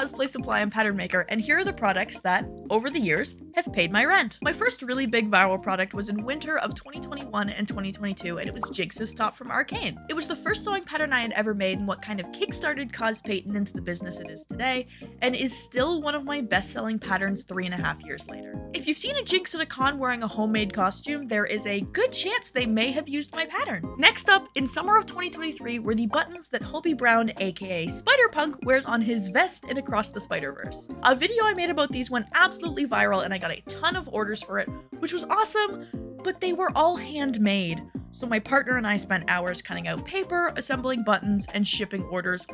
cosplay supply and pattern maker, and here are the products that, over the years, have paid my rent. My first really big viral product was in winter of 2021 and 2022, and it was Jinxs top from Arcane. It was the first sewing pattern I had ever made and what kind of kickstarted Cospayton into the business it is today, and is still one of my best-selling patterns 3.5 years later. If you've seen a Jinx at a con wearing a homemade costume, there is a good chance they may have used my pattern. Next up, in summer of 2023 were the buttons that Hobie Brown, aka Spider-Punk, wears on his vest in Across the Spider-Verse. A video I made about these went absolutely viral and I got a ton of orders for it, which was awesome, but they were all handmade. So my partner and I spent hours cutting out paper, assembling buttons, and shipping orders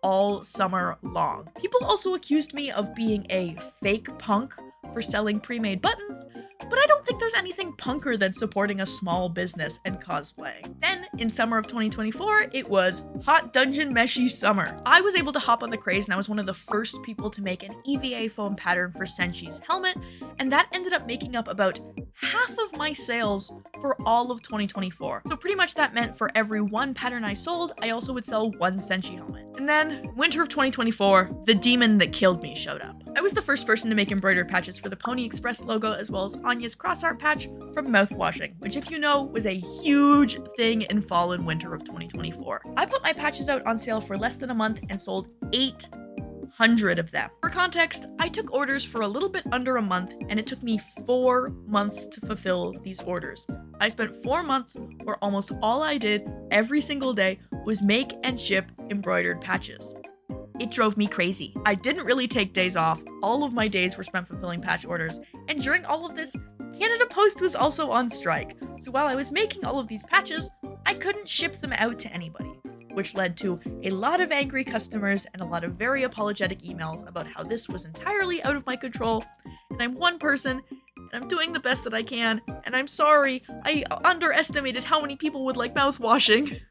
all summer long. People also accused me of being a fake punk for selling pre-made buttons, but I don't think there's anything punker than supporting a small business and cosplay. Then, in summer of 2024, it was Hot Dungeon Meshy Summer. I was able to hop on the craze and I was one of the first people to make an EVA foam pattern for Ceni's Helmet, and that ended up making up about half of my sales for all of 2024. So pretty much that meant for every one pattern I sold, I also would sell one Ceni helmet. And then, winter of 2024, the demon that killed me showed up. I was the first person to make embroidered patches for the Pony Express logo, as well as Anya's cross art patch from mouthwashing, which, if you know, was a huge thing in fall and winter of 2024. I put my patches out on sale for less than a month and sold 800 of them. For context, I took orders for a little bit under a month, and it took me 4 months to fulfill these orders. I spent 4 months where almost all I did every single day was make and ship embroidered patches. It drove me crazy. I didn't really take days off. All of my days were spent fulfilling patch orders, and during all of this, Canada Post was also on strike. So while I was making all of these patches, I couldn't ship them out to anybody, which led to a lot of angry customers and a lot of very apologetic emails about how this was entirely out of my control, and I'm one person, and I'm doing the best that I can, and I'm sorry, I underestimated how many people would like mouthwashing.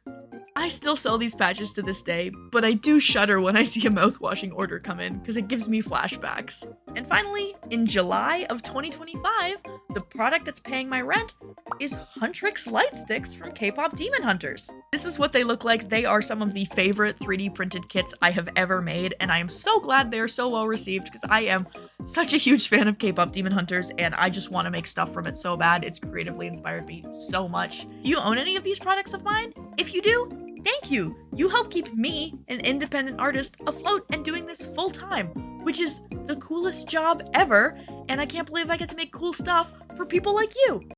I still sell these patches to this day, but I do shudder when I see a mouthwashing order come in because it gives me flashbacks. And finally, in July of 2025, the product that's paying my rent is Huntrix light sticks from K-pop Demon Hunters. This is what they look like. They are some of the favorite 3D printed kits I have ever made, and I am so glad they are so well received because I am such a huge fan of K-pop Demon Hunters, and I just want to make stuff from it so bad. It's creatively inspired me so much. Do you own any of these products of mine? If you do, thank you! You help keep me, an independent artist, afloat and doing this full time, which is the coolest job ever, and I can't believe I get to make cool stuff for people like you!